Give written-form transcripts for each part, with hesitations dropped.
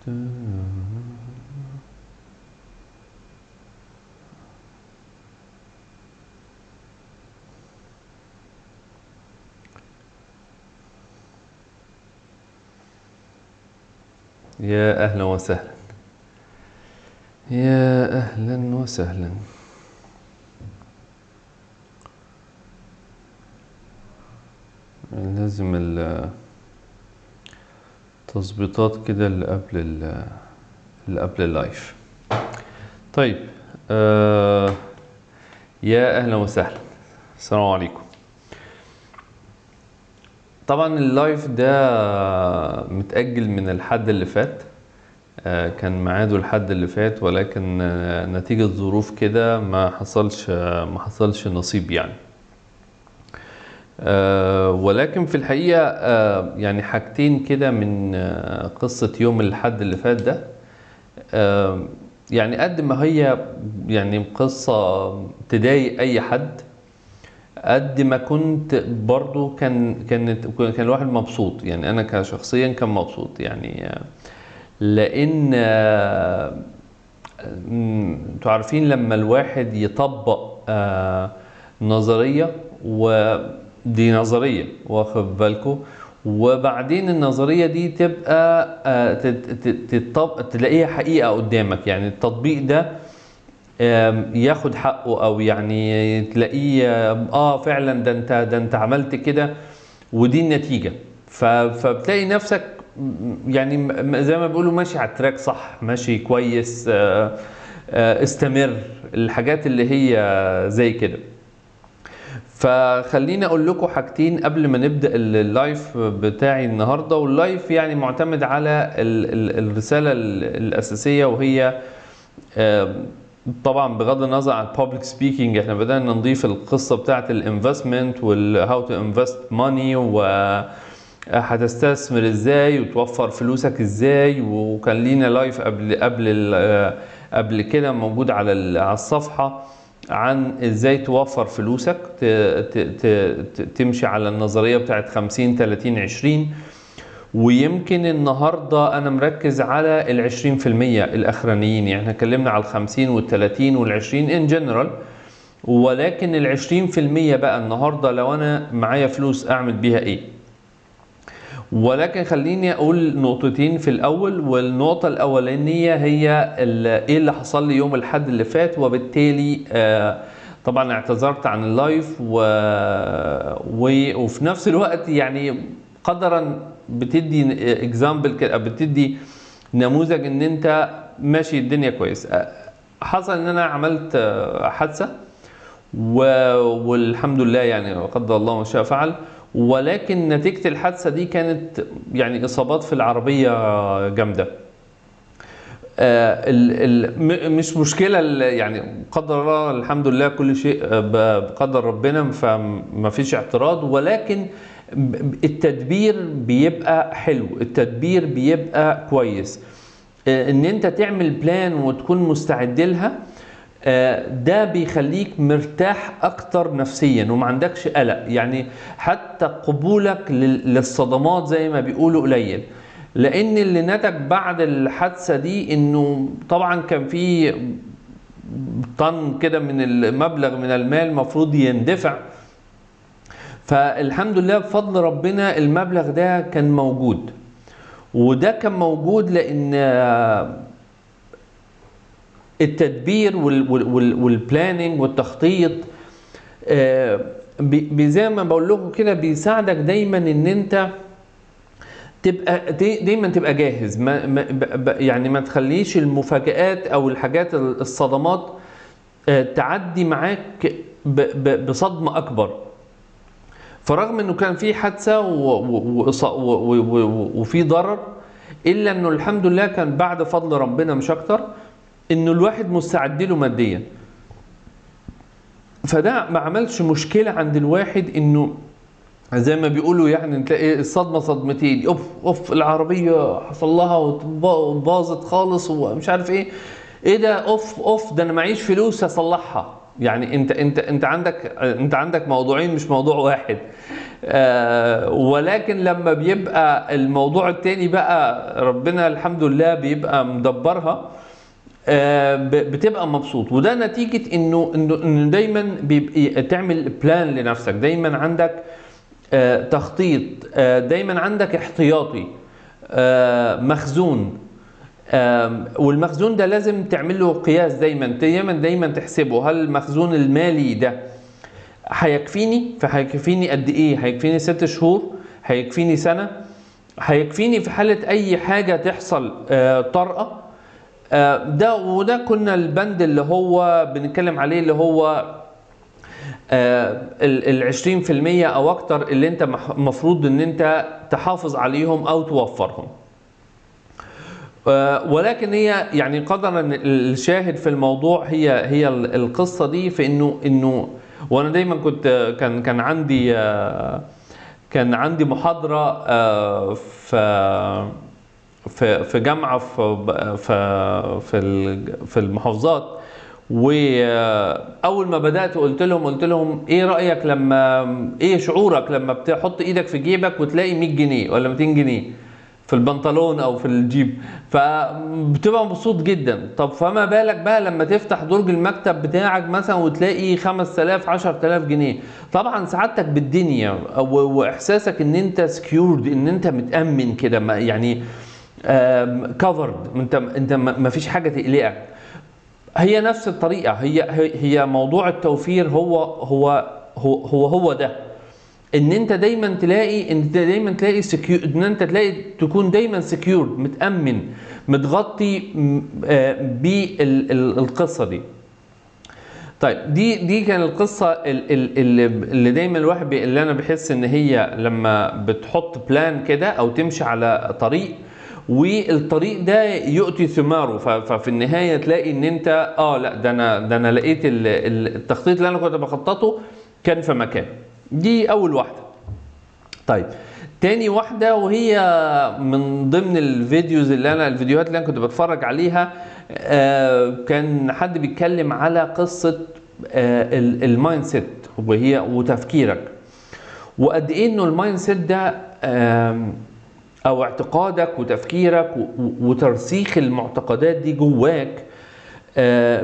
يا أهلا وسهلا، يا أهلا وسهلا. لازم التظبيطات كده اللي قبل اللايف. طيب، يا أهلا وسهلا، السلام عليكم. طبعا اللايف ده متأجل من الحد اللي فات، كان ميعاده الحد اللي فات، ولكن نتيجة ظروف كده ما حصلش نصيب يعني. ولكن في الحقيقة يعني حاجتين كده من قصة يوم الحد اللي فات ده، يعني قد ما هي يعني قصة تضايق أي حد، قد ما كنت برضو كان الواحد مبسوط. يعني أنا كشخصيا كان مبسوط يعني، لأن انتوا عارفين لما الواحد يطبق نظرية، ودي نظرية واخد بالكم، وبعدين النظرية دي تبقى تلاقيها حقيقة قدامك. يعني التطبيق ده ياخد حقه، او يعني تلاقيه فعلا ده انت عملت كده، ودي النتيجة. فبتلاقي نفسك يعني زي ما بيقولوا ماشي على التراك صح، ماشي كويس، استمر، الحاجات اللي هي زي كده. فخليني اقول لكم حاجتين قبل ما نبدا اللايف بتاعي النهارده. واللايف يعني معتمد على الرساله الاساسيه، وهي طبعا بغض النظر عن البابليك سبيكينج، احنا بدانا نضيف القصه بتاعه الانفستمنت والهاو تو انفست ماني، هتستثمر ازاي وتوفر فلوسك ازاي. وكان لينا لايف قبل كده موجود على الصفحة عن ازاي توفر فلوسك، تمشي على النظرية بتاعت 50-30-20. ويمكن النهاردة انا مركز على 20% الاخرانيين. يعني احنا اتكلمنا على 50 وال30 وال20 ان جنرال، ولكن 20% بقى النهاردة لو انا معايا فلوس اعمل بيها ايه. ولكن خليني اقول نقطتين في الاول. والنقطة الاولانية هي ايه اللي حصل لي يوم الاحد اللي فات، وبالتالي طبعا اعتذرت عن اللايف وفي نفس الوقت يعني قدرا بتدي اكزامبل كده، بتدي نموذج ان انت ماشي الدنيا كويس. حصل ان انا عملت حادثة والحمد لله، يعني قدر الله ما شاء فعل. ولكن نتيجة الحادثة دي كانت يعني إصابات في العربية جامدة. مش مشكلة، يعني قدر الله الحمد لله كل شيء بقدر ربنا، فما فيش اعتراض. ولكن التدبير بيبقى حلو، التدبير بيبقى كويس، ان انت تعمل بلان وتكون مستعد لها. ده بيخليك مرتاح اكتر نفسيا وما عندكش قلق. يعني حتى قبولك للصدمات زي ما بيقولوا قليل، لان اللي نتج بعد الحادثة دي انه طبعا كان في طن كده من المبلغ من المال مفروض يندفع. فالحمد لله بفضل ربنا المبلغ ده كان موجود. وده كان موجود لان التدبير والبلاننج والتخطيط زي ما بقول لكم كده بيساعدك دايما ان انت تبقى دايما تبقى جاهز. يعني ما تخليش المفاجآت او الحاجات الصدمات تعدي معاك بصدمة اكبر. فرغم انه كان في حادثة وفي ضرر، الا انه الحمد لله كان بعد فضل ربنا مش اكتر انه الواحد مستعد له ماديا. فده ما عملش مشكلة عند الواحد، انه زي ما بيقولوا يعني تلاقي الصدمة صدمتين، اوف العربية حصل لها وباظت خالص ومش عارف ايه ده، اوف ده انا معيش فلوس اصلحها. يعني انت عندك موضوعين مش موضوع واحد. ولكن لما بيبقى الموضوع التاني بقى ربنا الحمد لله بيبقى مدبرها، بتبقى مبسوط. وده نتيجة انه دايما بيبقى تعمل بلان لنفسك، دايما عندك تخطيط، دايما عندك احتياطي، مخزون. والمخزون ده لازم تعمل له قياس، دايما تحسبه، هل المخزون المالي ده هيكفيني؟ فهيكفيني قد ايه؟ هيكفيني 6 شهور؟ هيكفيني سنة؟ هيكفيني في حالة اي حاجة تحصل طارئة؟ وده كنا البند اللي هو بنتكلم عليه، اللي هو ال20% او اكتر اللي انت مفروض ان انت تحافظ عليهم او توفرهم. ولكن هي يعني قدرا الشاهد في الموضوع هي القصة دي، في انه وانا دايما كنت كان عندي محاضرة في جامعة في المحافظات، واول ما بدات قلت لهم ايه رايك ايه شعورك لما بتحط ايدك في جيبك وتلاقي 100 جنيه ولا 200 جنيه في البنطلون او في الجيب؟ فبتبقى مبسوط جدا. طب فما بالك بقى لما تفتح درج المكتب بتاعك مثلا وتلاقي 5000 10000 جنيه؟ طبعا سعادتك بالدنيا واحساسك ان انت سكيورد، ان انت متامن كده، يعني كفرد، انت ما فيش حاجه تقلقك. هي نفس الطريقه، هي موضوع التوفير هو ده، ان انت دايما تلاقي سكيور، ان انت تكون دايما سكيور، متامن، متغطي بالقصه دي. طيب دي كان القصه اللي دايما الواحد اللي انا بحس ان هي لما بتحط بلان كده او تمشي على طريق والطريق ده يؤتي ثماره، ففي النهايه تلاقي ان انت لا ده انا لقيت التخطيط اللي انا كنت بخططه كان في مكان. دي اول واحده. طيب تاني واحده، وهي من ضمن الفيديوهات اللي انا كنت بتفرج عليها، كان حد بيتكلم على قصه المايند سيت وتفكيرك، وقد ايه انه المايند سيت ده او اعتقادك وتفكيرك وترسيخ المعتقدات دي جواك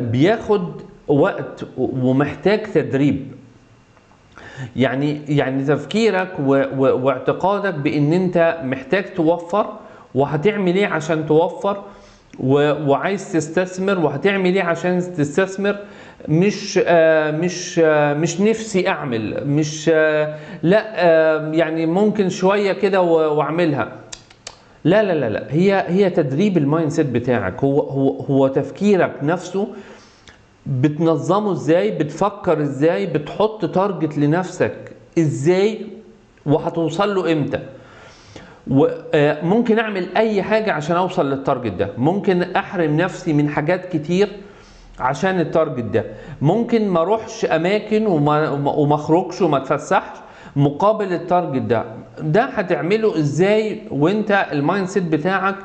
بياخد وقت ومحتاج تدريب. يعني تفكيرك واعتقادك بان انت محتاج توفر، وهتعمل ايه عشان توفر، وعايز تستثمر وهتعمل ايه عشان تستثمر، مش نفسي اعمل، مش لا يعني ممكن شويه كده واعملها. لا، هي تدريب المايند سيت بتاعك، هو تفكيرك نفسه، بتنظمه ازاي، بتفكر ازاي، بتحط تارجت لنفسك ازاي، وهتوصل له امتى. وممكن اعمل اي حاجه عشان اوصل للتارجت ده، ممكن احرم نفسي من حاجات كتير عشان التارجت ده، ممكن ما اروحش اماكن وما اخرجش وما اتفسحش مقابل التارجت ده هتعمله ازاي وانت المايند سيت بتاعك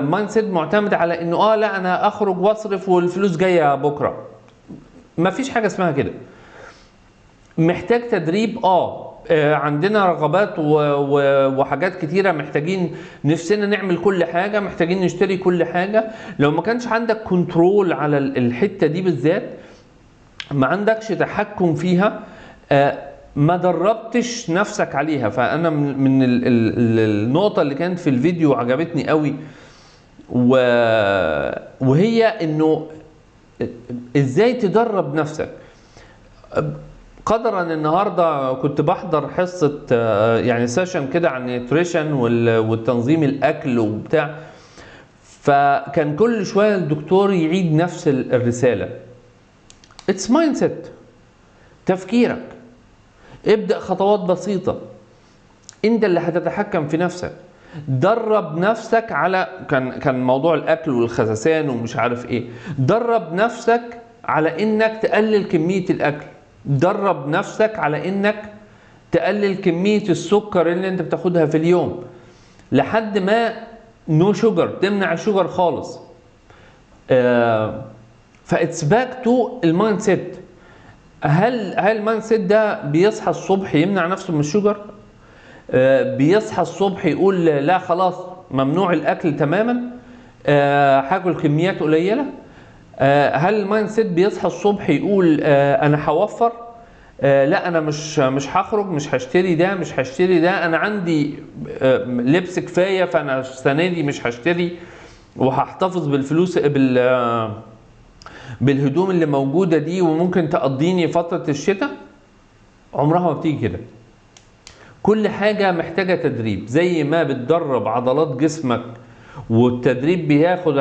مايند سيت معتمد على انه لا انا اخرج واصرف والفلوس جايه بكره؟ مفيش حاجه اسمها كده. محتاج تدريب. عندنا رغبات وحاجات كتيره، محتاجين نفسنا نعمل كل حاجه، محتاجين نشتري كل حاجه. لو ما كانش عندك كنترول على الحته دي بالذات، ما عندكش تحكم فيها، ما دربتش نفسك عليها. فانا من النقطه اللي كانت في الفيديو عجبتني قوي، وهي انه ازاي تدرب نفسك. قدرا النهارده كنت بحضر حصه يعني سيشن كده عن النيوتريشن والتنظيم الاكل وبتاع، فكان كل شويه الدكتور يعيد نفس الرساله: اتس مايند سيت، تفكيرك. ابدأ خطوات بسيطة، انت اللي هتتحكم في نفسك. درب نفسك على كان موضوع الاكل والخسسان ومش عارف ايه، درب نفسك على انك تقلل كمية الاكل، درب نفسك على انك تقلل كمية السكر اللي انت بتاخدها في اليوم، لحد ما نو شوجر، تمنع الشوجر خالص. فاتس باك تو المايند سيت. هل المايند سيت ده بيصحى الصبح يمنع نفسه من الشجر؟ بيصحى الصبح يقول لا خلاص ممنوع الاكل تماما، هاكل كميات قليله؟ هل المايند سيت بيصحى الصبح يقول انا هوفر، لا انا مش هخرج، مش هشتري ده، مش هشتري ده، انا عندي لبس كفايه فانا السنه دي مش هشتري وهحتفظ بالفلوس بالهدوم اللي موجوده دي وممكن تقضيني فتره الشتاء؟ عمرها ما بتيجي كده. كل حاجه محتاجه تدريب، زي ما بتدرب عضلات جسمك والتدريب بياخد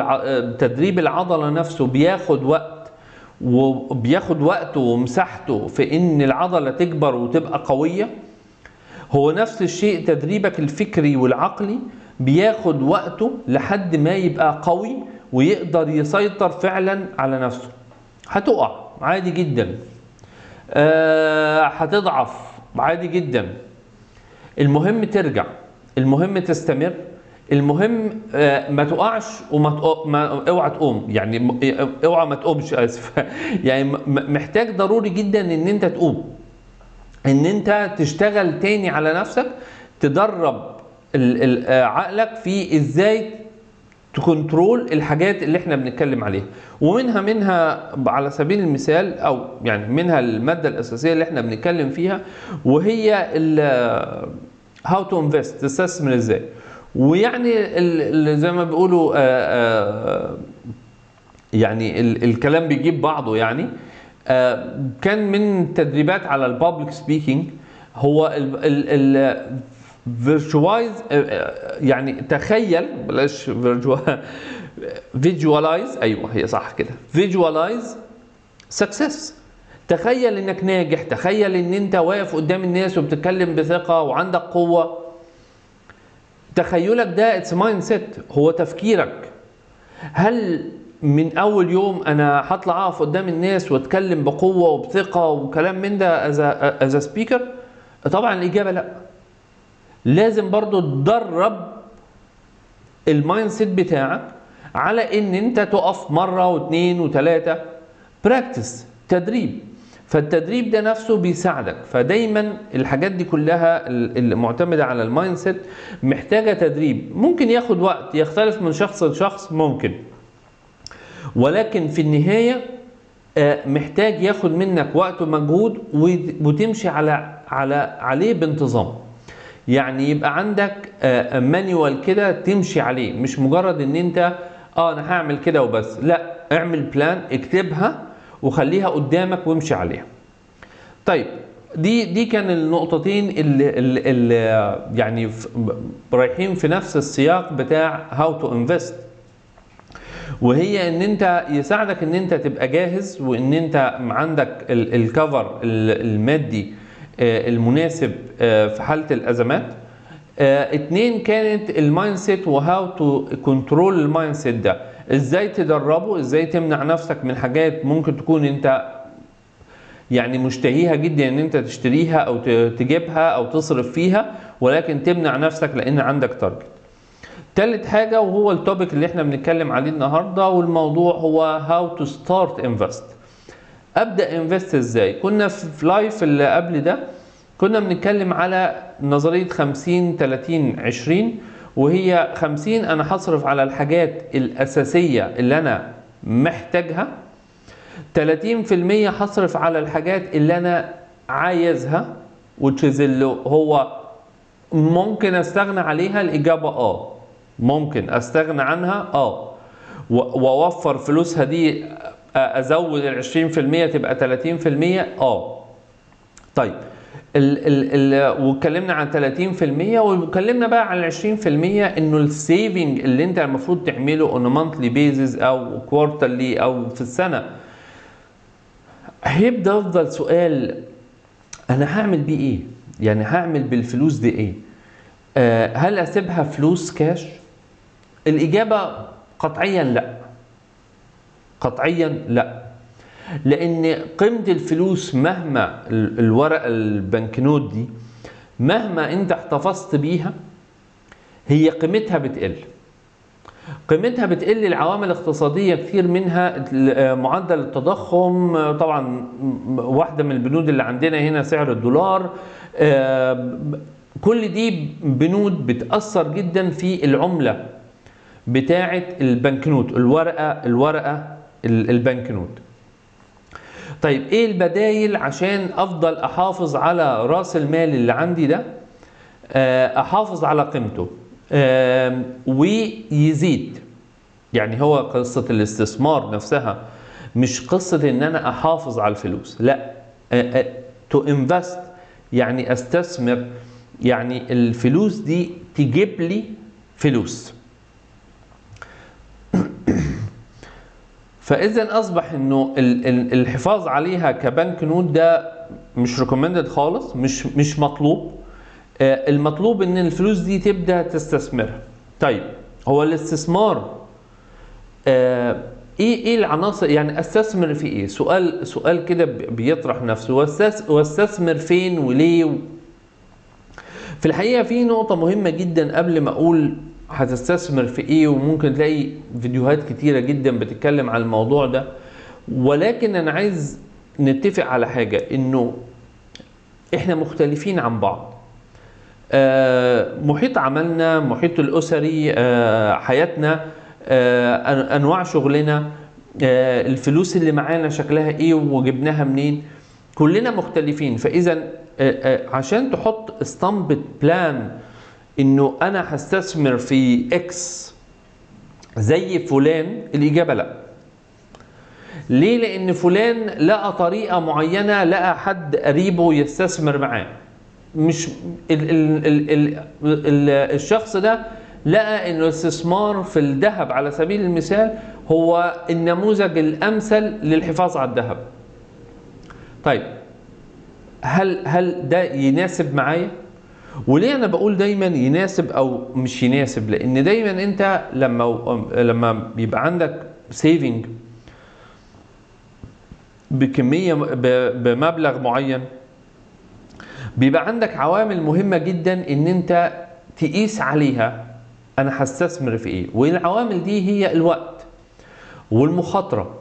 تدريب العضله نفسه بياخد وقت، وبياخد وقته ومساحته في ان العضله تكبر وتبقى قويه. هو نفس الشيء تدريبك الفكري والعقلي بياخد وقته لحد ما يبقى قوي ويقدر يسيطر فعلا على نفسه. هتقع عادي جدا، هتضعف عادي جدا، المهم ترجع، المهم تستمر، المهم ما تقعش اوعى تقوم، يعني اوعى ما تقومش، اسف. يعني محتاج ضروري جدا ان انت تقوم، ان انت تشتغل تاني على نفسك، تدرب عقلك في ازاي تكنترول الحاجات اللي احنا بنتكلم عليها. ومنها على سبيل المثال، او يعني منها المادة الاساسية اللي احنا بنتكلم فيها، وهي هاو تو انفست، تستثمر ازاي. ويعني زي ما بيقولوا يعني الكلام بيجيب بعضه. يعني كان من تدريبات على البابليك سبيكينج هو فيرتشوايز، يعني تخيل، بلاش فيجوالايز، ايوه هي صح كده، فيجوالايز سكسس. تخيل انك ناجح، تخيل ان انت واقف قدام الناس وبتتكلم بثقة وعندك قوة. تخيلك ده اتس مايند سيت، هو تفكيرك. هل من اول يوم انا هطلع اقف قدام الناس واتكلم بقوة وبثقة وكلام من ده از سبيكر؟ طبعا الاجابة لا. لازم برضو تدرب المايند سيت بتاعك على ان انت تقف مرة واثنين وثلاثة، براكتس، تدريب. فالتدريب ده نفسه بيساعدك. فدايما الحاجات دي كلها المعتمدة على المايند سيت محتاجة تدريب، ممكن ياخد وقت، يختلف من شخص لشخص ممكن، ولكن في النهاية محتاج ياخد منك وقت ومجهود وتمشي عليه بانتظام. يعني يبقى عندك مانيوال كده تمشي عليه، مش مجرد ان انت انا هعمل كده وبس، لا، اعمل بلان، اكتبها وخليها قدامك وامشي عليها. طيب دي كان النقطتين اللي يعني رايحين في نفس السياق بتاع هاو تو انفست، وهي ان انت يساعدك ان انت تبقى جاهز، وان انت عندك الكفر المادي المناسب في حالة الازمات. اتنين كانت المايند سيت وهاو تو كنترول المايند سيت ده، ازاي تدربه، ازاي تمنع نفسك من حاجات ممكن تكون انت يعني مشتهيها جدا ان انت تشتريها او تجيبها او تصرف فيها، ولكن تمنع نفسك لان عندك تارجت. تالت حاجة وهو التوبيك اللي احنا بنتكلم عليه النهاردة، والموضوع هو هاو تو ستارت انفست. ابدأ انفست ازاي؟ كنا في لايف اللي قبل ده كنا بنتكلم على نظرية 50-30-20، وهي 50 انا هصرف على الحاجات الاساسية اللي انا محتاجها، 30% هصرف على الحاجات اللي انا عايزها اللي هو ممكن استغنى عليها. الاجابة ممكن استغنى عنها واوفر فلوسها دي، ازود 20% تبقى 30%. طيب واتكلمنا عن 30%، واتكلمنا بقى عن 20% انه السيفنج اللي انت المفروض تعمله اون مانثلي بيزز او كوارترلي او في السنه. هيبدا افضل سؤال، انا هعمل بيه ايه؟ يعني هعمل بالفلوس دي ايه؟ هل اسيبها فلوس كاش؟ الاجابه قطعيا لا، قطعيا لا. لان قيمة الفلوس مهما الورقة البنكنوت دي مهما انت احتفظت بيها هي قيمتها بتقل. قيمتها بتقل العوامل الاقتصادية كتير منها معدل التضخم، طبعا واحدة من البنود اللي عندنا هنا سعر الدولار. كل دي بنود بتأثر جدا في العملة بتاعة البنكنوت، الورقة البنكنوت. طيب ايه البدايل عشان افضل احافظ على راس المال اللي عندي ده، احافظ على قيمته ويزيد؟ يعني هو قصة الاستثمار نفسها مش قصة ان انا احافظ على الفلوس، لا، تو انفست، يعني استثمر، يعني الفلوس دي تجيب لي فلوس. فاذا اصبح انه الحفاظ عليها كبنك نوت ده مش ريكومندد خالص، مش مطلوب. المطلوب ان الفلوس دي تبدا تستثمرها. طيب هو الاستثمار ايه العناصر؟ يعني استثمر في ايه؟ سؤال كده بيطرح نفسه، واستثمر فين وليه؟ في الحقيقه في نقطه مهمه جدا قبل ما اقول هتستثمر في ايه، وممكن تلاقي فيديوهات كتيره جدا بتتكلم عن الموضوع ده، ولكن انا عايز نتفق على حاجه، انه احنا مختلفين عن بعض. محيط عملنا، محيط الاسري، حياتنا، انواع شغلنا، الفلوس اللي معانا شكلها ايه وجبناها منين، كلنا مختلفين. فاذا عشان تحط اسطمبة بلان انه انا هستثمر في اكس زي فلان، الاجابة لا. ليه؟ لان فلان لقى طريقة معينة، لقى حد قريبه يستثمر معاه. مش الشخص ده لقى ان الاستثمار في الذهب على سبيل المثال هو النموذج الامثل للحفاظ على الذهب. طيب هل ده يناسب معايا؟ وليه انا بقول دايما يناسب او مش يناسب؟ لان دايما انت لما بيبقى عندك سيفنج بكميه بمبلغ معين، بيبقى عندك عوامل مهمه جدا ان انت تقيس عليها انا هستثمر في ايه. والعوامل دي هي الوقت والمخاطره.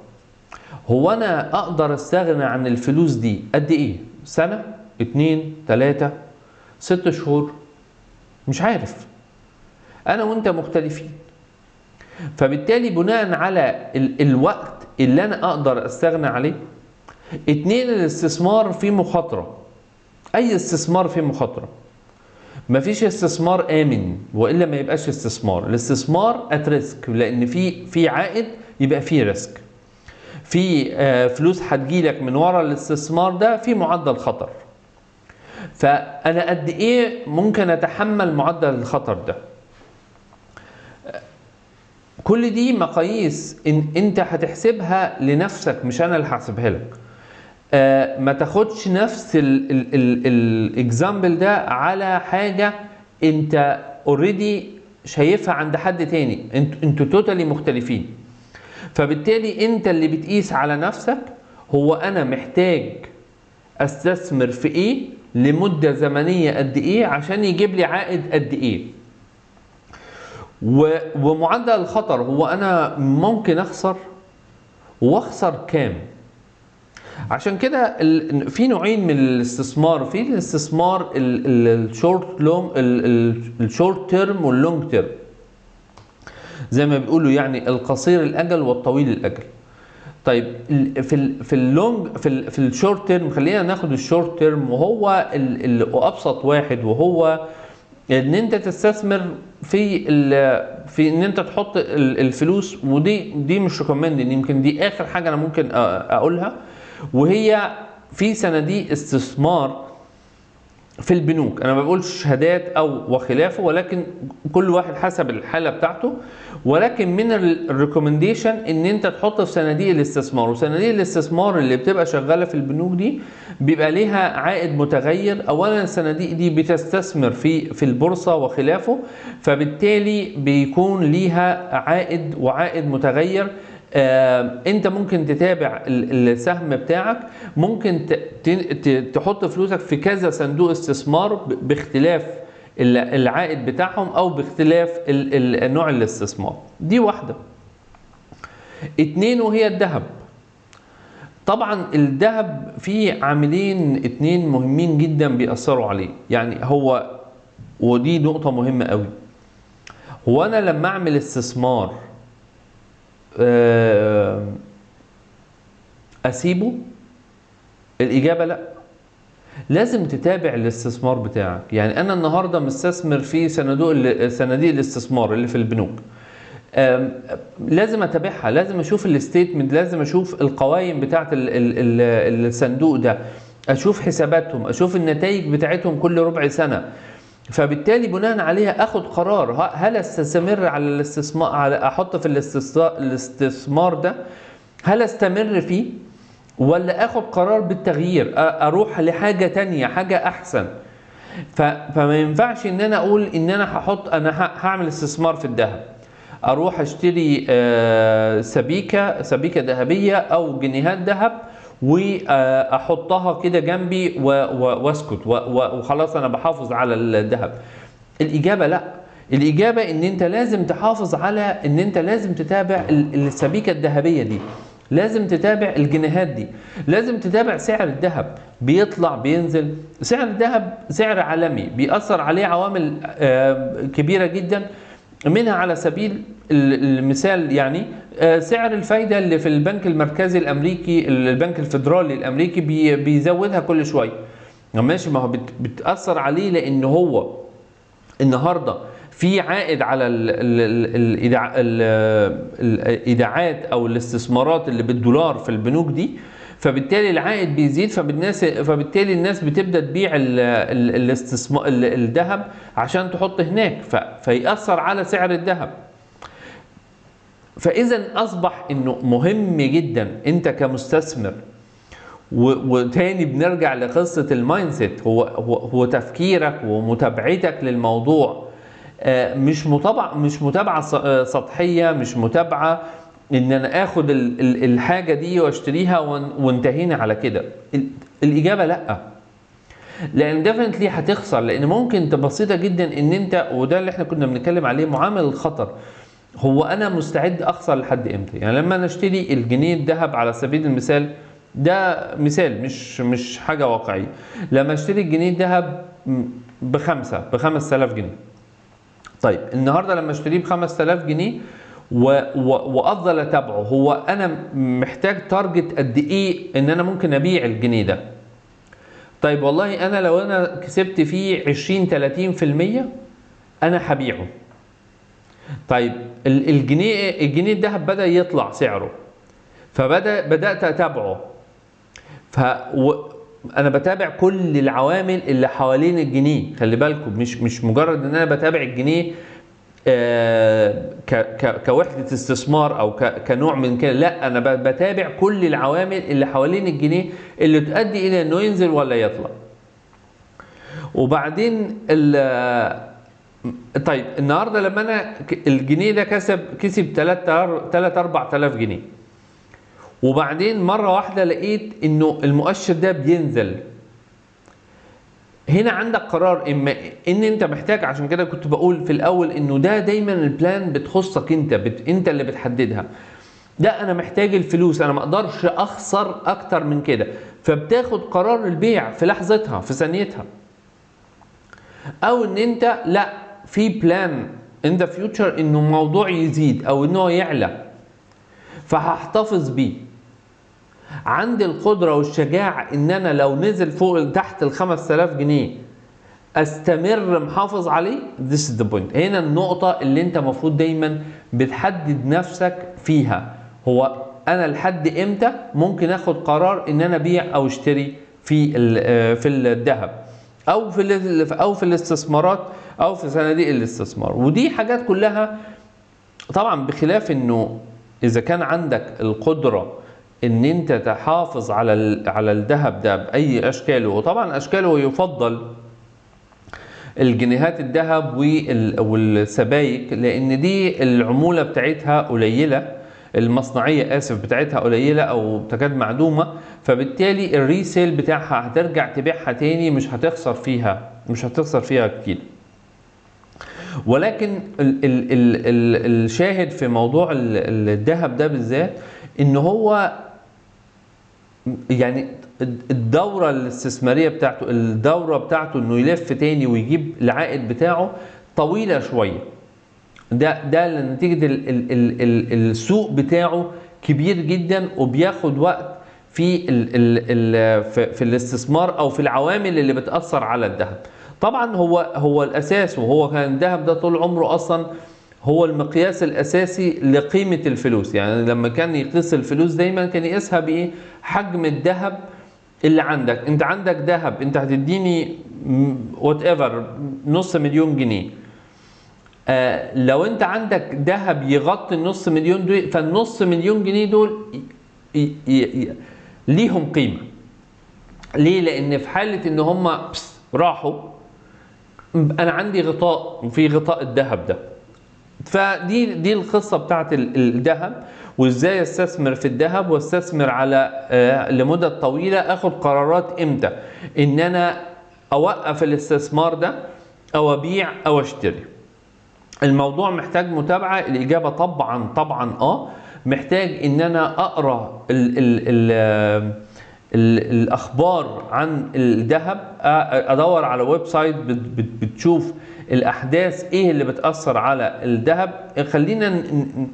هو انا اقدر استغنى عن الفلوس دي قد ايه؟ سنه، 2، 3، 6 شهور؟ مش عارف. انا وانت مختلفين. فبالتالي بناء على الوقت اللي انا اقدر استغنى عليه. 2، الاستثمار فيه مخاطره. اي استثمار فيه مخاطره. مفيش استثمار امن والا ما يبقاش استثمار. الاستثمار ات ريسك، لان في عائد يبقى فيه ريسك. في فلوس هتجيلك من ورا الاستثمار ده، في معدل خطر. فانا قد ايه ممكن اتحمل معدل الخطر ده؟ كل دي مقاييس إن انت هتحسبها لنفسك، مش انا اللي هحسبها لك. ما تاخدش نفس الاكزامبل ده على حاجه انت اوريدي شايفها عند حد تاني. انتوا توتالي مختلفين. فبالتالي انت اللي بتقيس على نفسك هو انا محتاج استثمر في ايه لمده زمنيه قد ايه عشان يجيب لي عائد قد ايه. ومعدل الخطر هو انا ممكن اخسر، واخسر كام. عشان كده في نوعين من الاستثمار. في الاستثمار الشورت تيرم واللونج تيرم، زي ما بيقولوا يعني القصير الاجل والطويل الاجل. طيب في اللونج في الشورت تيرم، خلينا ناخد الشورت تيرم وهو الابسط واحد، وهو ان انت تستثمر في ان انت تحط الفلوس. ودي مش ريكومندد، يمكن دي اخر حاجه انا ممكن اقولها، وهي في صناديق استثمار في البنوك. انا ما بقولش شهادات او وخلافه، ولكن كل واحد حسب الحاله بتاعته. ولكن من الريكومنديشن ان انت تحط في صناديق الاستثمار. وصناديق الاستثمار اللي بتبقى شغاله في البنوك دي بيبقى ليها عائد متغير. اولا الصناديق دي بتستثمر في البورصه وخلافه، فبالتالي بيكون ليها عائد وعائد متغير. انت ممكن تتابع السهم بتاعك، ممكن تحط فلوسك في كذا صندوق استثمار باختلاف العائد بتاعهم او باختلاف نوع الاستثمار. دي واحدة. 2 وهي الذهب. طبعا الذهب فيه عاملين 2 مهمين جدا بيأثروا عليه، يعني هو، ودي نقطة مهمة قوي. هو انا لما اعمل استثمار اسيبه؟ الاجابة لا، لازم تتابع الاستثمار بتاعك. يعني انا النهارده مستثمر في صناديق الاستثمار اللي في البنوك، لازم اتابعها، لازم اشوف الستيتمنت، لازم اشوف القوائم بتاعه الصندوق ده، اشوف حساباتهم، اشوف النتائج بتاعتهم كل ربع سنه. فبالتالي بناء عليها اخد قرار، هل استمر على الاستثمار، على احط في الاستثمار ده، هل استمر فيه ولا اخد قرار بالتغيير، اروح لحاجه تانية، حاجه احسن. فما ينفعش ان انا اقول ان انا هعمل استثمار في الذهب، اروح اشتري سبيكه ذهبيه او جنيهات ذهب واحطها كده جنبي واسكت وخلاص انا بحافظ على الذهب. الاجابه لا، الاجابه ان انت لازم تحافظ على ان انت لازم تتابع السبيكه الذهبيه دي، لازم تتابع الجنيهات دي، لازم تتابع سعر الذهب بيطلع بينزل. سعر الذهب سعر عالمي بيأثر عليه عوامل كبيره جدا، منها على سبيل المثال يعني سعر الفايدة اللي في البنك المركزي الأمريكي، البنك الفيدرالي الأمريكي بيزودها كل شوية. ماشي، ما هو بتأثر عليه لأن هو النهاردة في عائد على الإيداعات أو الاستثمارات اللي بالدولار في البنوك دي، فبالتالي العائد بيزيد، فبالتالي الناس بتبدا تبيع الاستثمار الذهب عشان تحط هناك، فيأثر على سعر الذهب. فإذا أصبح إنه مهم جدا أنت كمستثمر، وتاني بنرجع لقصة المايند سيت، هو تفكيرك ومتابعتك للموضوع، مش متابعة سطحية، مش متابعة ان انا اخد الحاجة دي واشتريها وانتهينا على كده. الاجابة لا، لان ديفنتلي هتخسر، لان ممكن بسيطة جدا ان انت، وده اللي احنا كنا بنتكلم عليه، معامل الخطر. هو انا مستعد اخسر لحد امتى؟ يعني لما انا اشتري الجنيه الذهب على سبيل المثال، ده مثال مش حاجة واقعية، لما اشتري الجنيه الذهب ب 5000 جنيه، طيب النهاردة لما اشتريه ب 5000 جنيه وافضل اتابعه، هو انا محتاج تارجت قد ايه ان انا ممكن ابيع الجنيه ده؟ طيب والله انا لو انا كسبت فيه 20-30% انا هبيعه. طيب الجنيه الذهب بدأ يطلع سعره، بدأت اتابعه، انا بتابع كل العوامل اللي حوالين الجنيه. خلي بالكم، مش مجرد ان انا بتابع الجنيه كوحدة استثمار او كنوع من كده، لا، انا بتابع كل العوامل اللي حوالين الجنيه اللي تؤدي الى انه ينزل ولا يطلع. وبعدين طيب النهارده لما انا الجنيه ده كسب 3-4 آلاف جنيه، وبعدين مرة واحدة لقيت انه المؤشر ده بينزل، هنا عندك قرار، اما ان انت محتاج، عشان كده كنت بقول في الاول انه ده دايما البلان بتخصك انت، انت اللي بتحددها. ده انا محتاج الفلوس، انا ما اقدرش اخسر اكتر من كده، فبتاخد قرار البيع في لحظتها في ثانيتها. او ان انت لا، في بلان ان ذا فيوتشر انه الموضوع يزيد او انه يعلى، فهحتفظ بيه. عندي القدرة والشجاعة ان انا لو نزل فوق تحت 5000 جنيه استمر محافظ عليه. This is the point. هنا النقطة اللي انت مفروض دايما بتحدد نفسك فيها، هو انا لحد امتى ممكن اخد قرار ان انا ابيع او اشتري في الذهب او في الاستثمارات او في صناديق الاستثمار. ودي حاجات كلها طبعا، بخلاف انه اذا كان عندك القدرة ان انت تحافظ على الذهب ده باي اشكاله، وطبعا اشكاله يفضل الجنيهات الذهب والسبائك، لان دي العمولة بتاعتها قليلة، المصنعية بتاعتها قليلة او تكاد معدومة، فبالتالي الريسيل بتاعها هترجع تبيعها تاني، مش هتخسر فيها كتير. ولكن الشاهد في موضوع الذهب ده بالذات ان هو يعني الدورة الاستثمارية بتاعته، الدورة بتاعته انه يلف تاني ويجيب العائد بتاعه طويلة شوية. ده نتيجة السوق بتاعه كبير جدا وبياخد وقت في في الاستثمار او في العوامل اللي بتأثر على الذهب. طبعا هو الاساس، وهو كان الذهب ده طول عمره اصلا هو المقياس الاساسي لقيمة الفلوس. يعني لما كان يقيس الفلوس دايما كان يقيسها بايه؟ حجم الذهب اللي عندك. انت عندك ذهب، انت هتديني وات ايفر نص مليون جنيه. لو انت عندك ذهب يغطي النص مليون دول، فالنص مليون جنيه دول ليهم قيمة. ليه؟ لان في حالة ان هم راحوا انا عندي غطاء، وفي غطاء الذهب ده. فدي القصة بتاعت الذهب، وازاي استثمر في الذهب واستثمر على لمدة طويلة. اخد قرارات امتى ان انا اوقف الاستثمار ده او ابيع او اشتري. الموضوع محتاج متابعة. الإجابة طبعا محتاج إن أنا أقرأ الأخبار عن الذهب، أدور على ويب سايت بتشوف الأحداث إيه اللي بتأثر على الذهب. خلينا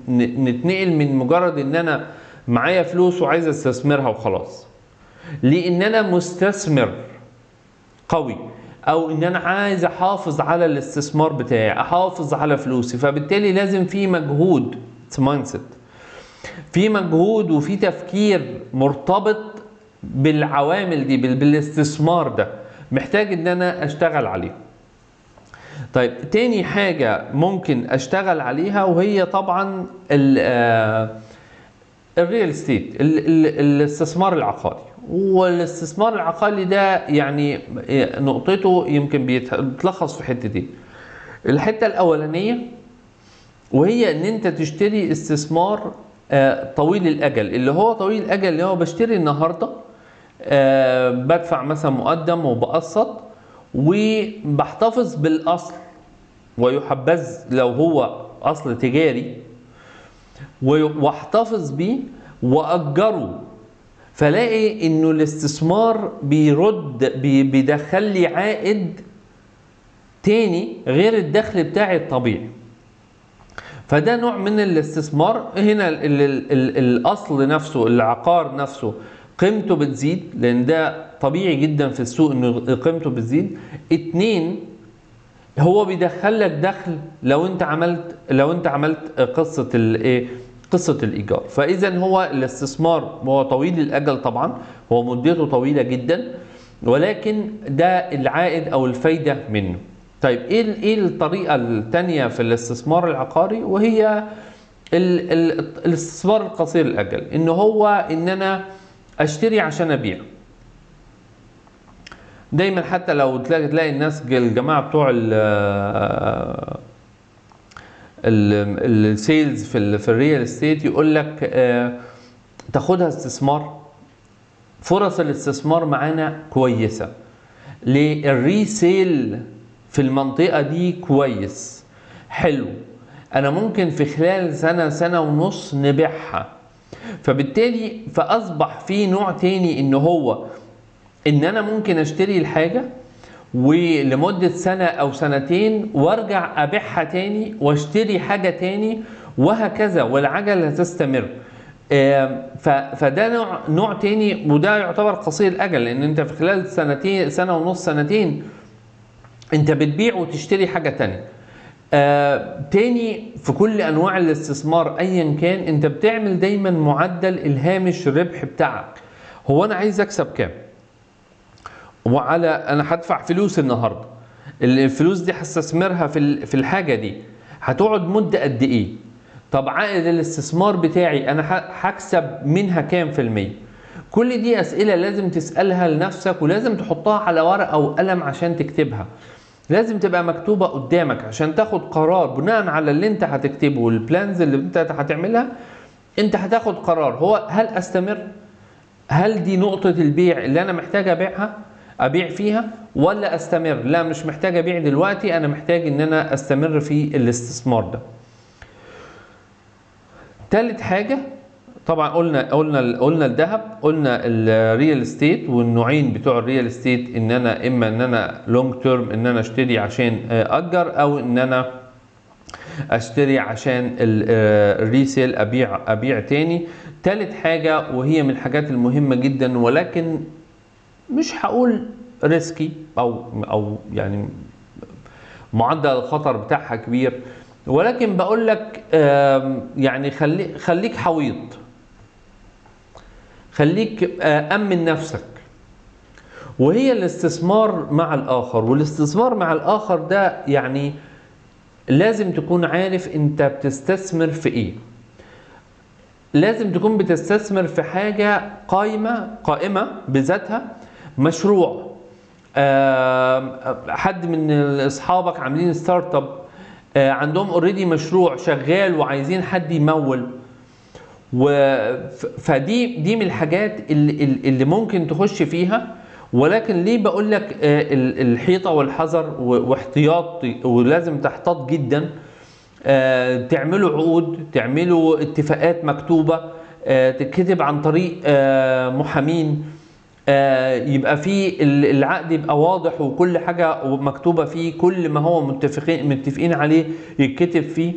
نتنقل من مجرد إن أنا معايا فلوس وعايز استثمرها وخلاص، لأن أنا مستثمر قوي، او ان انا عايز احافظ على الاستثمار بتاعي، احافظ على فلوسي. فبالتالي لازم في مجهود، مايند سيت، في مجهود وفي تفكير مرتبط بالعوامل دي، بالاستثمار ده، محتاج ان انا اشتغل عليه. طيب تاني حاجة ممكن اشتغل عليها وهي طبعا الريال استيت، الاستثمار العقاري. والاستثمار العقاري ده يعني نقطته يمكن بيتلخص في حتتين. الحته الاولانيه وهي ان انت تشتري استثمار طويل الاجل. اللي هو طويل الاجل اللي هو بشتري النهارده، بدفع مثلا مقدم وبقسط وبحتفظ بالاصل، ويحبذ لو هو اصل تجاري، واحتفظ بيه واجره. فلاقي انه الاستثمار بيدخل لي عائد تاني غير الدخل بتاعي الطبيعي. فده نوع من الاستثمار. هنا الاصل نفسه، العقار نفسه قيمته بتزيد، لان ده طبيعي جدا في السوق انه قيمته بتزيد. اتنين، هو بيدخل لك دخل لو انت عملت قصة الإيجار. فإذا هو الاستثمار هو طويل الأجل طبعا، هو مدته طويلة جدا، ولكن ده العائد أو الفايدة منه. طيب إيه الطريقة الثانية في الاستثمار العقاري؟ وهي الاستثمار القصير الأجل، إن هو إن أنا أشتري عشان أبيع. دايما حتى لو تلاقي الناس الجماعة بتوع السيلز في الريال استيت يقول لك تاخدها استثمار. فرص الاستثمار معانا كويسه، للريسيل في المنطقه دي كويس حلو، انا ممكن في خلال سنه ونص نبيعها. فبالتالي فاصبح في نوع تاني ان انا ممكن اشتري الحاجه ولمدة سنة أو سنتين وارجع أبيعها تاني واشتري حاجة تاني، وهكذا، والعجلة هتستمر. فده نوع تاني، وده يعتبر قصير الأجل، لأن أنت في خلال سنة ونص سنتين أنت بتبيع وتشتري حاجة تانية. تاني، في كل أنواع الاستثمار أيا كان أنت بتعمل دايما معدل الهامش الربح بتاعك. هو أنا عايز أكسب كام؟ انا هدفع فلوس النهارده، الفلوس دي هستثمرها في الحاجه دي، هتقعد مده قد ايه؟ طب عائد الاستثمار بتاعي انا هكسب منها كام في المية؟ كل دي اسئله لازم تسالها لنفسك، ولازم تحطها على ورقه او قلم عشان تكتبها. لازم تبقى مكتوبه قدامك عشان تاخد قرار بناء على اللي انت هتكتبه والبلانز اللي انت هتعملها. انت هتاخد قرار، هو هل استمر؟ هل دي نقطه البيع اللي انا محتاج ابيع فيها، ولا استمر؟ لا، مش محتاج ابيع دلوقتي، انا محتاج ان انا استمر في الاستثمار ده. تالت حاجة طبعا قلنا الذهب، قلنا الريال استيت والنوعين بتوع الريال استيت، ان انا اما ان انا لونج تيرم ان انا اشتري عشان اجر، او ان انا اشتري عشان الريسيل ابيع تاني. تالت حاجة وهي من الحاجات المهمة جدا، ولكن مش هقول ريسكي او يعني معدل الخطر بتاعها كبير، ولكن بقول لك يعني خليك حويط، خليك أمن نفسك، وهي الاستثمار مع الآخر. والاستثمار مع الآخر ده يعني لازم تكون عارف انت بتستثمر في ايه. لازم تكون بتستثمر في حاجة قائمة بذاتها، مشروع، حد من اصحابك عاملين ستارت اب، عندهم اوريدي مشروع شغال وعايزين حد يمول. فدي من الحاجات اللي ممكن تخش فيها. ولكن ليه بقول لك الحيطة والحذر واحتياط، ولازم تحتاط جدا. تعملوا عقود، تعملوا اتفاقات مكتوبة، تتكتب عن طريق محامين، يبقى في العقد يبقى واضح وكل حاجة مكتوبة فيه، كل ما هو متفقين عليه يتكتب فيه.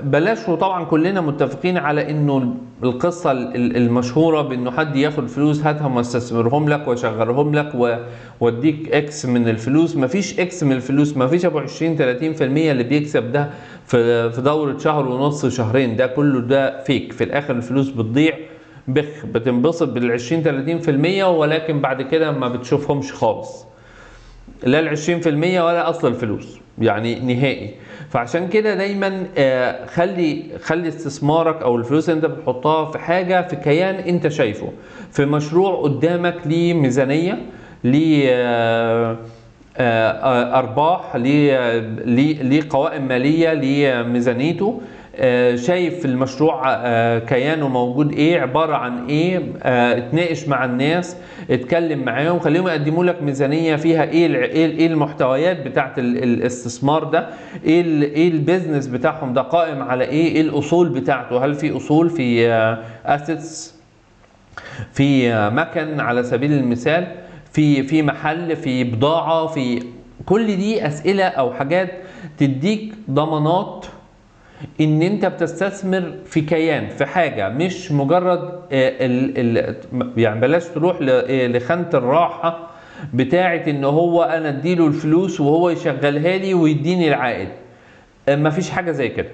بلاش. وطبعا كلنا متفقين على انه القصة المشهورة بانه حد ياخد فلوس هاتها واستثمرهم لك واشغلهم لك واديك اكس من الفلوس. مفيش اكس من الفلوس، مفيش ابو 20-30% اللي بيكسب ده في دورة شهر ونص شهرين. ده كله ده فيك. في الاخر الفلوس بتضيع، بتنبسط بال20-30%، ولكن بعد كده ما بتشوفهمش خالص، لا ال20% ولا اصل الفلوس يعني نهائي. فعشان كده دايما خلي استثمارك او الفلوس اللي انت بتحطها في حاجه، في كيان انت شايفه، في مشروع قدامك ليه ميزانيه، ليه ارباح، ليه قوائم ماليه، ليه ميزانيته، شايف المشروع كيانه موجود ايه، عبارة عن ايه. اتناقش مع الناس، اتكلم معاهم، خليهم يقدموا لك ميزانية فيها ايه المحتويات بتاعت الاستثمار ده، ايه البيزنس بتاعهم ده قائم على ايه الاصول بتاعته. هل في اصول في اسيتس، في مكن على سبيل المثال، في محل، في بضاعة، في كل دي اسئلة او حاجات تديك ضمانات ان انت بتستثمر في كيان، في حاجة، مش مجرد يعني بلاش تروح لخانة الراحة بتاعة ان هو انا اديله الفلوس وهو يشغلها لي ويديني العائد. مفيش حاجة زي كده.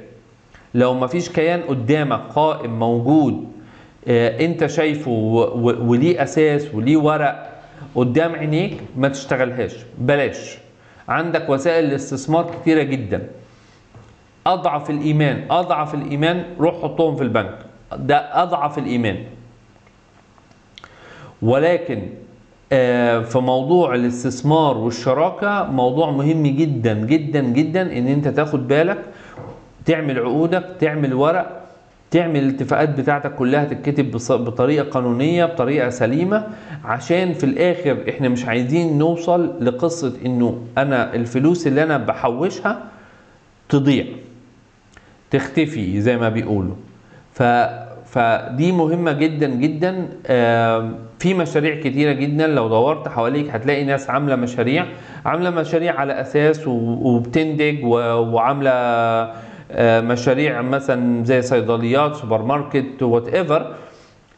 لو مفيش كيان قدامك قائم موجود انت شايفه وليه اساس وليه ورق قدام عينيك، ما تشتغلهاش، بلاش. عندك وسائل الاستثمار كتيرة جدا. اضعف الايمان روح حطهم في البنك، ده اضعف الايمان. ولكن في موضوع الاستثمار والشراكة موضوع مهم جدا جدا جدا، ان انت تاخد بالك، تعمل عقودك، تعمل ورق، تعمل الاتفاقات بتاعتك كلها تتكتب بطريقة قانونية، بطريقة سليمة، عشان في الاخر احنا مش عايزين نوصل لقصة انه انا الفلوس اللي انا بحوشها تضيع، تختفي زي ما بيقولوا. فدي مهمة جدا جدا. في مشاريع كتيرة جدا، لو دورت حواليك هتلاقي ناس عاملة مشاريع على أساس وبتنتج وعاملة مشاريع مثلا زي صيدليات، سوبر ماركت، وات ايفر.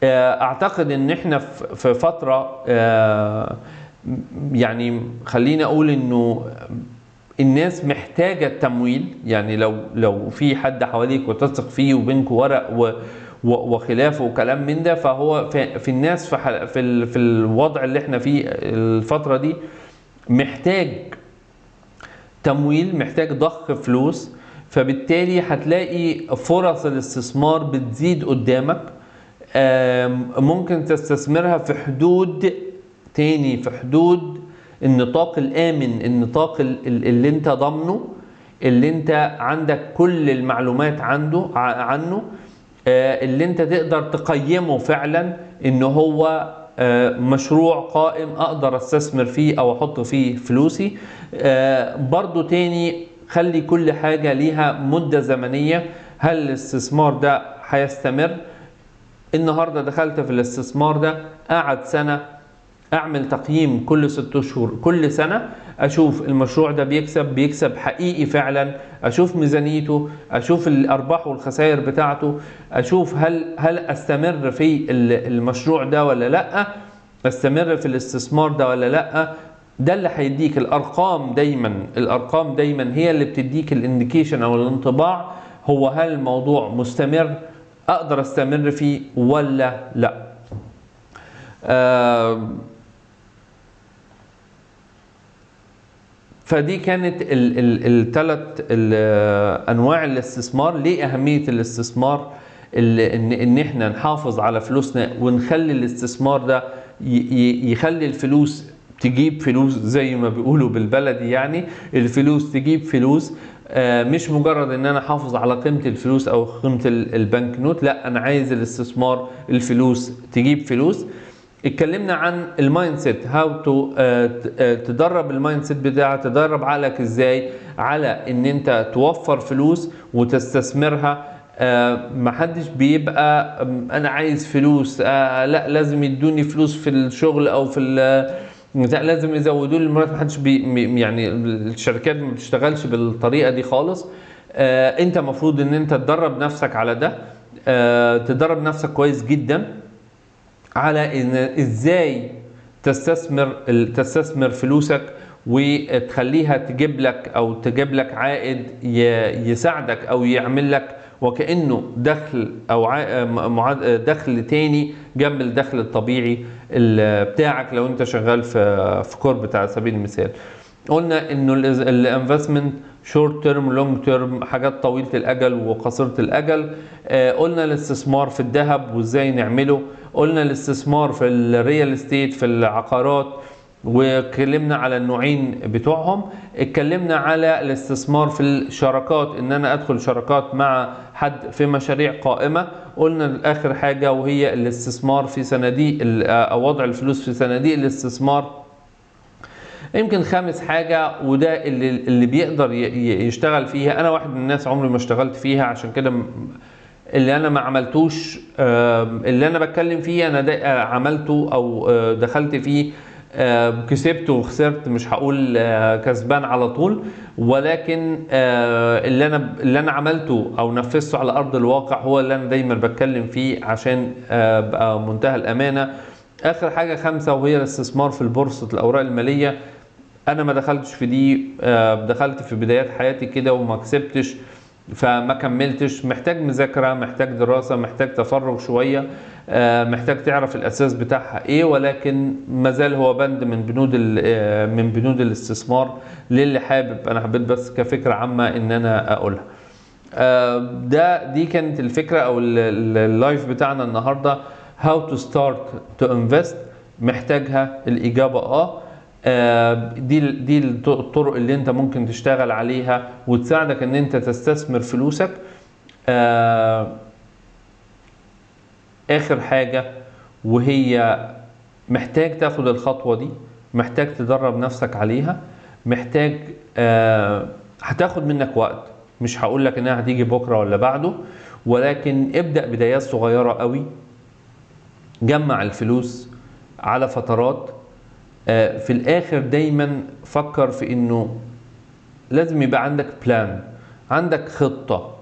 اعتقد ان احنا في فترة يعني خلينا اقول انه الناس محتاجة التمويل. يعني لو في حد حواليك وتثق فيه وبينكم ورق وخلافه وكلام من ده، فهو في الناس في الوضع اللي احنا فيه الفترة دي محتاج تمويل، محتاج ضخ فلوس. فبالتالي هتلاقي فرص الاستثمار بتزيد قدامك. ممكن تستثمرها في حدود النطاق الآمن، النطاق اللي انت ضامنه، اللي انت عندك كل المعلومات عنه، اللي انت تقدر تقيمه فعلا ان هو مشروع قائم اقدر استثمر فيه او احط فيه فلوسي. برضو تاني خلي كل حاجة ليها مدة زمنية. هل الاستثمار ده هيستمر؟ النهاردة دخلت في الاستثمار ده قعد سنة، اعمل تقييم كل 6 شهور، كل سنة اشوف المشروع ده بيكسب حقيقي فعلا، اشوف ميزانيته، اشوف الارباح والخسائر بتاعته، اشوف هل استمر في المشروع ده ولا لا، استمر في الاستثمار ده ولا لا. ده اللي هيديك الارقام. الارقام دايما هي اللي بتديك الانديكيشن او الانطباع، هو هل الموضوع مستمر، اقدر استمر فيه ولا لا. فدي كانت الثلاث انواع الاستثمار. ليه اهميه الاستثمار؟ ان احنا نحافظ على فلوسنا ونخلي الاستثمار ده يخلي الفلوس تجيب فلوس، زي ما بيقولوا بالبلدي يعني الفلوس تجيب فلوس. مش مجرد ان انا احافظ على قيمه الفلوس او قيمه البنك نوت، لا انا عايز الاستثمار الفلوس تجيب فلوس. اتكلمنا عن المايند سيت، هاو تو تدرب المايند سيت بتاعك، تدرب عقلك ازاي على ان انت توفر فلوس وتستثمرها. محدش بيبقى انا عايز فلوس، لا لازم يدوني فلوس في الشغل او في لازم يزودوا لي المرتب. محدش يعني الشركات ما بتشتغلش بالطريقه دي خالص. انت المفروض ان انت تدرب نفسك على ده، تدرب نفسك كويس جدا على ان ازاي تستثمر فلوسك وتخليها تجيب لك عائد يساعدك او يعمل لك وكأنه دخل او دخل تاني جنب الدخل الطبيعي بتاعك لو انت شغال في كوربريت على سبيل المثال. قلنا انه الانفستمنت شورت تيرم لونج تيرم، حاجات طويله الاجل وقصيره الاجل. قلنا الاستثمار في الذهب وازاي نعمله. قلنا الاستثمار في الريال استيت، في العقارات، واتكلمنا على النوعين بتوعهم. اتكلمنا على الاستثمار في الشراكات، ان انا ادخل شراكات مع حد في مشاريع قائمة. قلنا اخر حاجة وهي الاستثمار في صناديق او وضع الفلوس في صناديق الاستثمار. يمكن خامس حاجة وده اللي بيقدر يشتغل فيها. انا واحد من الناس عمري ما اشتغلت فيها، عشان كده اللي انا ما عملتوش اللي انا بتكلم فيه انا عملته او دخلت فيه، كسبت وخسرت، مش هقول كسبان على طول، ولكن اللي انا عملته او نفذته على ارض الواقع هو اللي انا دايما بتكلم فيه عشان ابقى منتهى الامانه. اخر حاجه 5 وهي الاستثمار في البورصه الاوراق الماليه. انا ما دخلتش في دي، دخلت في بدايات حياتي كده وما كسبتش فما كملتش. محتاج مذاكره، محتاج دراسه، محتاج تفرغ شويه، محتاج تعرف الاساس بتاعها ايه، ولكن مازال هو بند من بنود الاستثمار للي حابب. انا حبيت بس كفكره عامه ان انا اقولها. دي كانت الفكره او اللايف بتاعنا النهارده. how to start to invest. محتاجها؟ الاجابه دي الطرق اللي انت ممكن تشتغل عليها وتساعدك ان انت تستثمر فلوسك. اخر حاجة وهي محتاج تاخد الخطوة دي، محتاج تدرب نفسك عليها، محتاج هتاخد منك وقت، مش هقول لك انها هتيجي بكرة ولا بعده، ولكن ابدأ بدايات صغيرة قوي. جمع الفلوس على فترات. في الاخر دايما فكر في انه لازم يبقى عندك بلان، عندك خطة.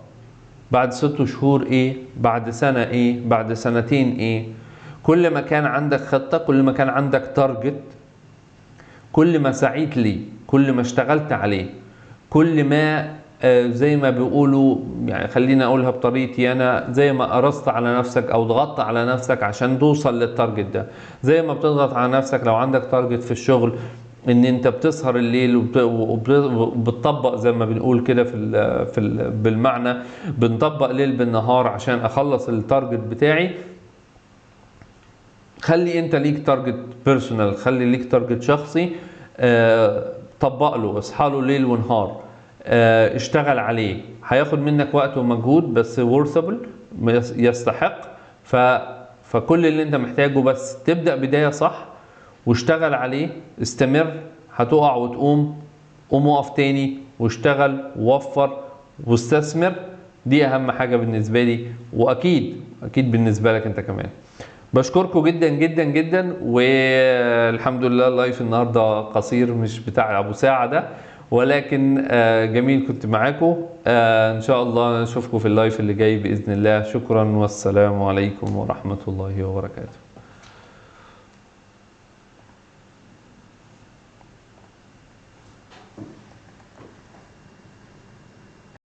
بعد 6 شهور ايه، بعد سنة ايه، بعد سنتين ايه. كل ما كان عندك خطة، كل ما كان عندك تارجت، كل ما سعيت ليه، كل ما اشتغلت عليه، كل ما زي ما بيقولوا، يعني خلينا اقولها بطريقتي انا، زي ما قرصت على نفسك او ضغطت على نفسك عشان توصل للتارجت ده. زي ما بتضغط على نفسك لو عندك تارجت في الشغل ان انت بتسهر الليل وبتطبق زي ما بنقول كده بالمعنى، بنطبق ليل بالنهار عشان اخلص التارجت بتاعي. خلي انت ليك تارجت بيرسونال، خلي ليك تارجت شخصي، طبق له، اصحى له ليل ونهار، اشتغل عليه. هياخد منك وقت ومجهود بس worthable، يستحق. فكل اللي انت محتاجه بس تبدأ بداية صح واشتغل عليه، استمر، هتقع وتقوم، قوم وقف تاني واشتغل ووفر واستثمر. دي اهم حاجة بالنسبة لي، واكيد اكيد بالنسبة لك انت كمان. بشكركم جدا جدا جدا، والحمد لله اللايف النهارده قصير مش بتاع ابو ساعة ده، ولكن جميل كنت معاكم. ان شاء الله نشوفكم في اللايف اللي جاي باذن الله. شكرا والسلام عليكم ورحمة الله وبركاته.